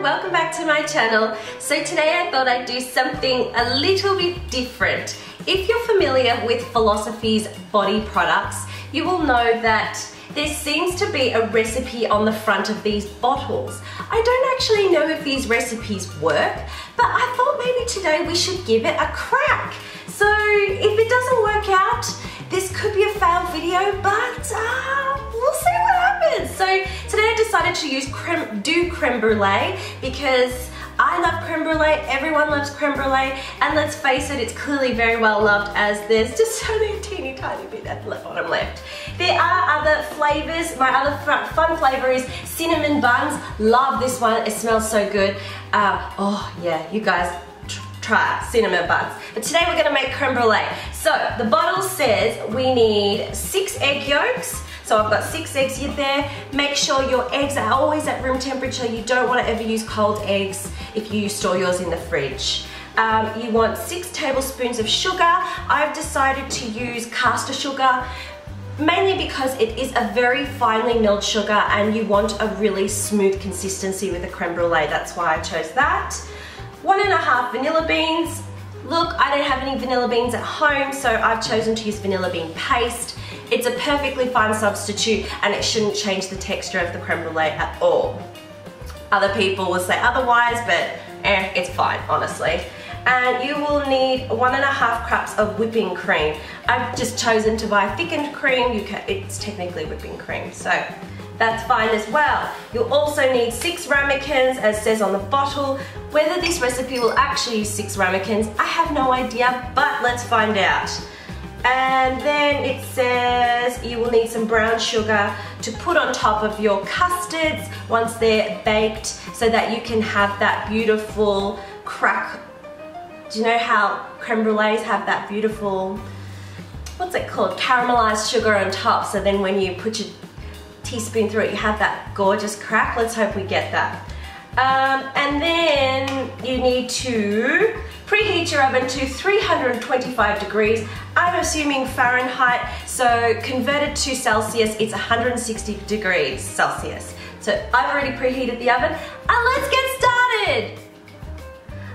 welcome back to my channel. So today I thought I'd do something a little bit different. If you're familiar with Philosophy's body products, you will know that there seems to be a recipe on the front of these bottles. I don't actually know if these recipes work, but I thought maybe today we should give it a crack. So if it doesn't work out, this could be a failed video, but we'll see what happens. So today I decided to use creme brulee because I love creme brulee, everyone loves creme brulee, and let's face it, it's clearly very well loved as there's just only a teeny tiny bit at the bottom left. There are other flavors. My other fun flavor is cinnamon buns. Love this one, it smells so good. Oh yeah, you guys try cinnamon buns. But today we're gonna make creme brulee. So the bottle says we need 6 egg yolks. So I've got 6 eggs in there. Make sure your eggs are always at room temperature. You don't want to ever use cold eggs if you store yours in the fridge. You want 6 tablespoons of sugar. I've decided to use caster sugar mainly because it is a very finely milled sugar and you want a really smooth consistency with a creme brulee. That's why I chose that. 1½ vanilla beans. Look, I don't have any vanilla beans at home, so I've chosen to use vanilla bean paste. It's a perfectly fine substitute and it shouldn't change the texture of the creme brulee at all. Other people will say otherwise, but it's fine, honestly. And you will need 1½ cups of whipping cream. I've just chosen to buy thickened cream. It's technically whipping cream, so that's fine as well. You'll also need 6 ramekins, as says on the bottle. Whether this recipe will actually use 6 ramekins, I have no idea, but let's find out. And then it says you will need some brown sugar to put on top of your custards once they're baked so that you can have that beautiful crack. Do you know how creme brulees have that beautiful, what's it called, caramelized sugar on top, so then when you put your teaspoon through it you have that gorgeous crack? Let's hope we get that. And then you need to preheat your oven to 325 degrees. I'm assuming Fahrenheit, so converted to Celsius, it's 160 degrees Celsius. So I've already preheated the oven, and let's get started.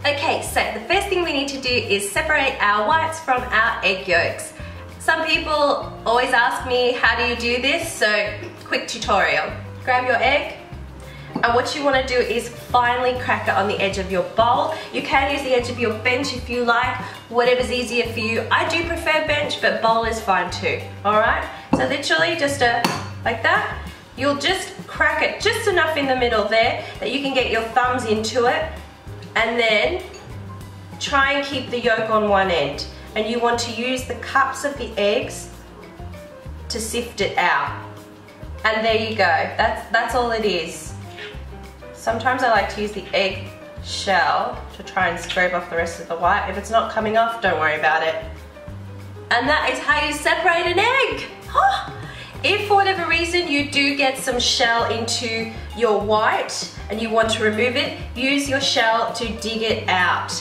Okay, so the first thing we need to do is separate our whites from our egg yolks. Some people always ask me, how do you do this? So, quick tutorial. Grab your egg, and what you want to do is finely crack it on the edge of your bowl. You can use the edge of your bench if you like, whatever's easier for you. I do prefer bench, but bowl is fine too, alright? So literally just like that. You'll just crack it just enough in the middle there that you can get your thumbs into it, and then try and keep the yolk on one end. And you want to use the cups of the eggs to sift it out. And there you go, that's all it is. Sometimes I like to use the egg shell to try and scrape off the rest of the white. If it's not coming off, don't worry about it. And that is how you separate an egg. If for whatever reason you do get some shell into your white and you want to remove it, use your shell to dig it out.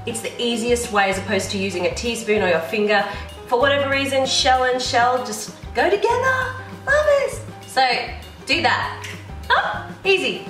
It's the easiest way as opposed to using a teaspoon or your finger. For whatever reason, shell and shell just go together. Lovers. So do that. Oh, easy.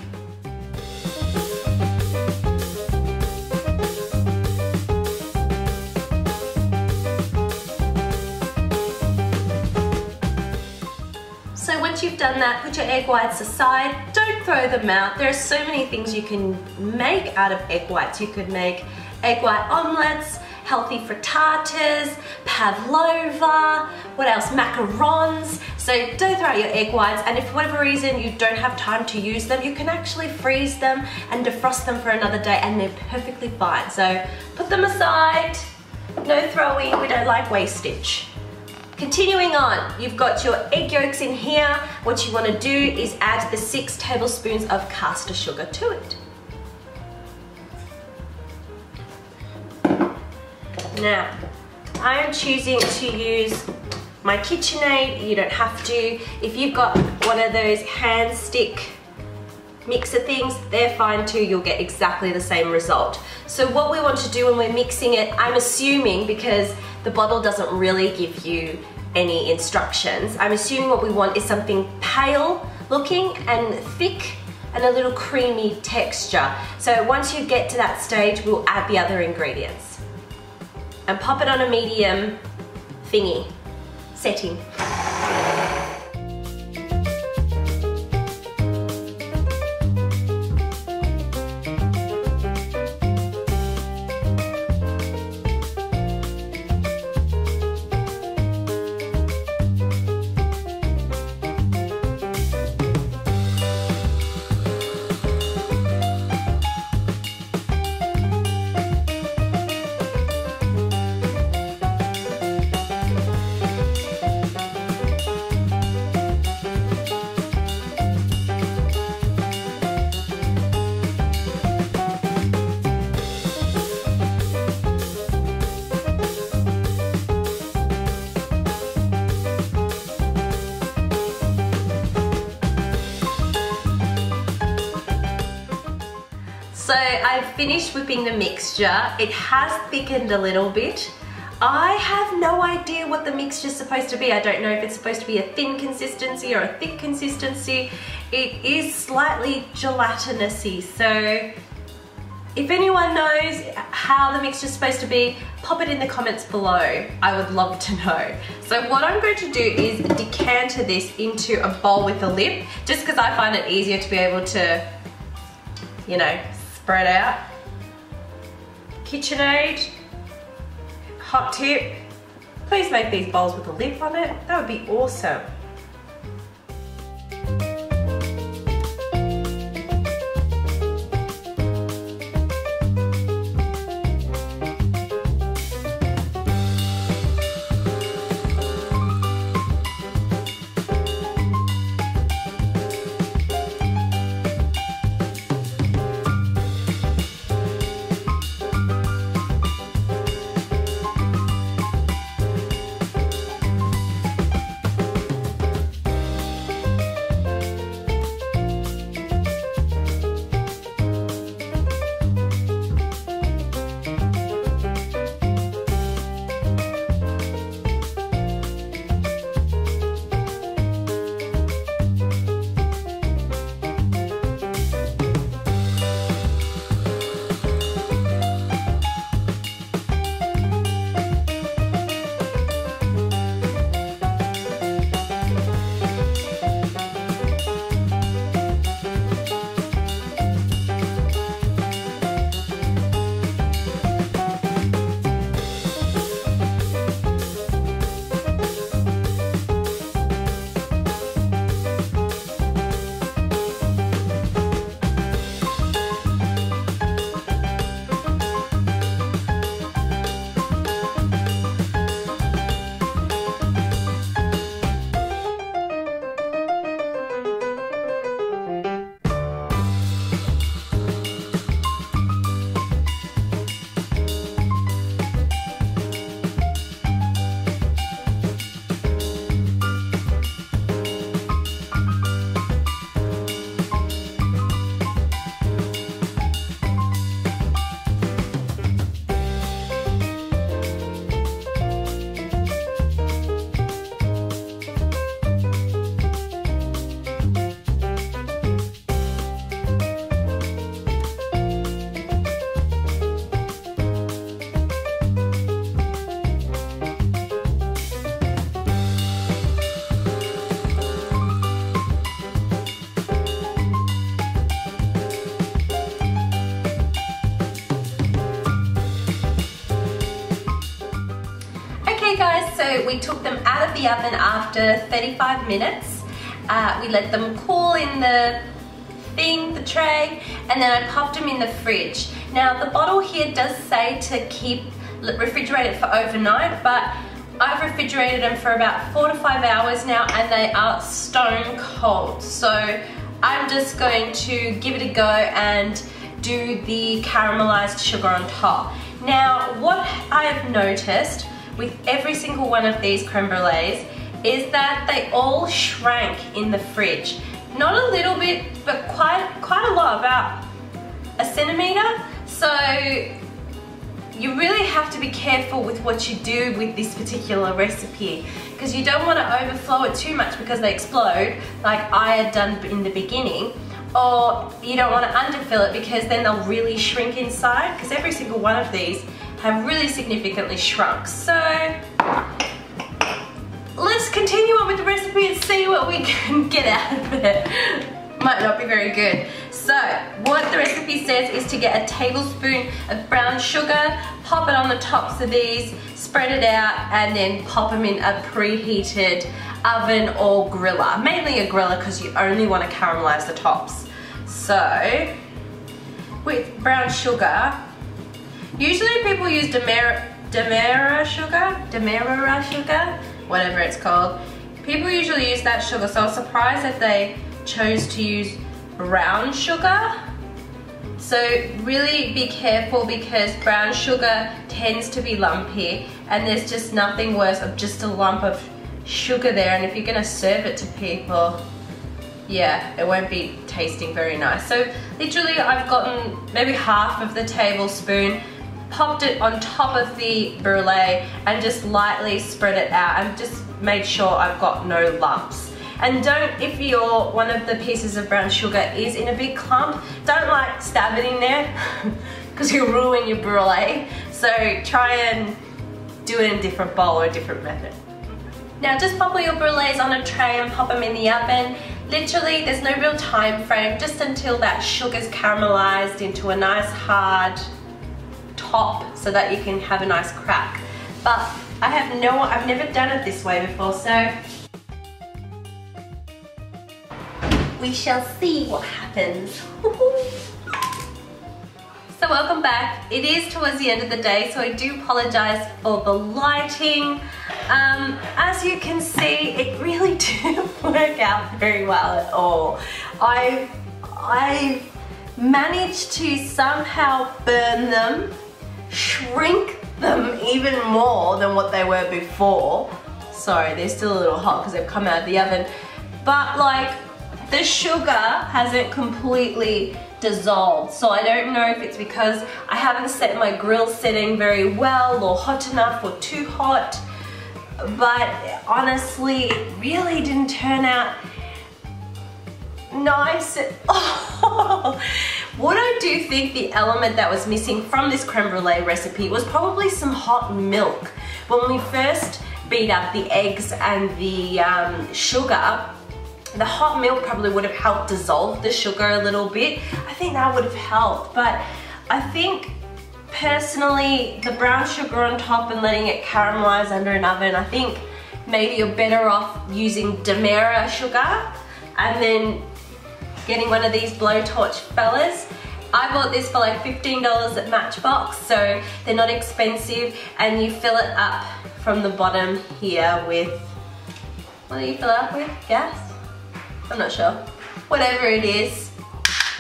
So once you've done that, put your egg whites aside. Don't throw them out. There are so many things you can make out of egg whites. You could make egg white omelets, healthy frittatas, pavlova, what else, macarons. So don't throw out your egg whites, and if for whatever reason you don't have time to use them, you can actually freeze them and defrost them for another day and they're perfectly fine. So put them aside, no throwing, we don't like wastage. Continuing on, you've got your egg yolks in here. What you want to do is add the 6 tablespoons of caster sugar to it. Now, I am choosing to use my KitchenAid. You don't have to. If you've got one of those hand stick mixer things, they're fine too. You'll get exactly the same result. So what we want to do when we're mixing it, I'm assuming, because the bottle doesn't really give you any instructions, I'm assuming what we want is something pale looking and thick and a little creamy texture. So once you get to that stage, we'll add the other ingredients. And pop it on a medium thingy setting. So I've finished whipping the mixture. It has thickened a little bit. I have no idea what the mixture is supposed to be. I don't know if it's supposed to be a thin consistency or a thick consistency. It is slightly gelatinousy, so if anyone knows how the mixture is supposed to be, pop it in the comments below. I would love to know. So what I'm going to do is decanter this into a bowl with a lip, just because I find it easier to be able to, you know, spread out. KitchenAid, hot tip, please make these bowls with a lip on it. That would be awesome. Guys, so we took them out of the oven after 35 minutes. We let them cool in the tray, and then I popped them in the fridge. Now the bottle here does say to refrigerate it for overnight, but I've refrigerated them for about 4 to 5 hours now, and they are stone cold. So I'm just going to give it a go and do the caramelized sugar on top. Now what I have noticed with every single one of these creme brulees is that they all shrank in the fridge. Not a little bit, but quite a lot, about a centimeter. So you really have to be careful with what you do with this particular recipe, because you don't want to overflow it too much because they explode like I had done in the beginning. or you don't want to underfill it because then they'll really shrink inside, because every single one of these have really significantly shrunk. So let's continue on with the recipe and see what we can get out of it. Might not be very good. So what the recipe says is to get a tablespoon of brown sugar, pop it on the tops of these, spread it out, and then pop them in a preheated oven or griller. Mainly a griller because you only want to caramelize the tops. So with brown sugar, usually people use demerara sugar, whatever it's called. People usually use that sugar, so I was surprised that they chose to use brown sugar. So really be careful, because brown sugar tends to be lumpy, and there's just nothing worse of just a lump of sugar there, and if you're gonna serve it to people, yeah, it won't be tasting very nice. So literally I've gotten maybe half of the tablespoon, popped it on top of the brulee, and just lightly spread it out, and just made sure I've got no lumps. And don't, if one of the pieces of brown sugar is in a big clump, don't like stab it in there because you'll ruin your brulee. So try and do it in a different bowl or a different method. Now just pop all your brulees on a tray and pop them in the oven. Literally there's no real time frame, just until that sugar's caramelized into a nice hard top so that you can have a nice crack. But I've never done it this way before, so we shall see what happens. So welcome back. It is towards the end of the day, so I do apologize for the lighting. As you can see, it really didn't work out very well at all. I've managed to somehow burn them, shrink them even more than what they were before. Sorry, they're still a little hot because they've come out of the oven. But like, the sugar hasn't completely dissolved, so I don't know if it's because I haven't set my grill setting very well, or hot enough or too hot, but honestly it really didn't turn out nice at all. What I do think the element that was missing from this creme brulee recipe was probably some hot milk. When we first beat up the eggs and the sugar, the hot milk probably would have helped dissolve the sugar a little bit. I think that would have helped, but I think personally the brown sugar on top and letting it caramelize under an oven, I think maybe you're better off using demerara sugar and then getting one of these blowtorch fellas. I bought this for like $15 at Matchbox, so they're not expensive, and you fill it up from the bottom here with, what do you fill it up with? Gas? I'm not sure. Whatever it is,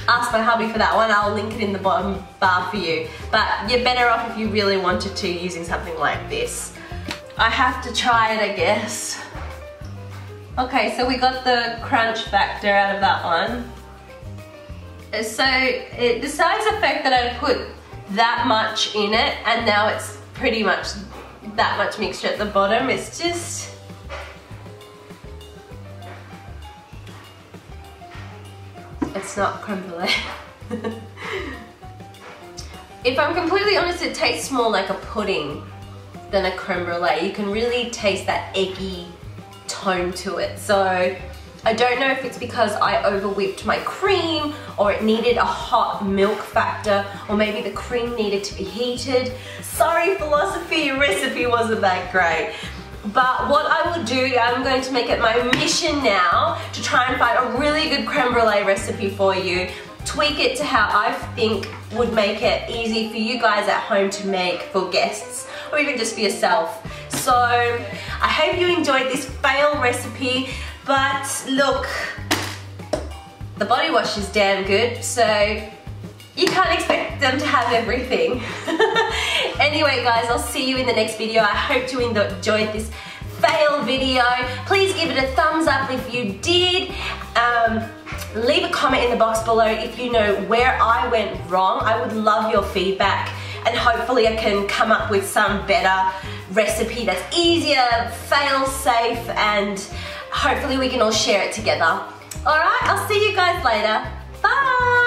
ask my hubby for that one. I'll link it in the bottom bar for you. But you're better off if you really wanted to using something like this. I have to try it, I guess. Okay, so we got the crunch factor out of that one. So the size effect that I put that much in it, and now it's pretty much that much mixture at the bottom. It's just, it's not creme brulee. If I'm completely honest, it tastes more like a pudding than a creme brulee. You can really taste that eggy tone to it. So I don't know if it's because I over whipped my cream, or it needed a hot milk factor, or maybe the cream needed to be heated. Sorry philosophy, your recipe wasn't that great. But what I will do, I'm going to make it my mission now to try and find a really good creme brulee recipe for you, tweak it to how I think would make it easy for you guys at home to make for guests, or even just for yourself. So I hope you enjoyed this fail recipe, but look, the body wash is damn good, so you can't expect them to have everything. Anyway guys, I'll see you in the next video. I hope you enjoyed this fail video. Please give it a thumbs up if you did. Leave a comment in the box below if you know where I went wrong. I would love your feedback, and hopefully I can come up with some better recipe that's easier, fail safe, and hopefully we can all share it together. Alright, I'll see you guys later. Bye! Bye!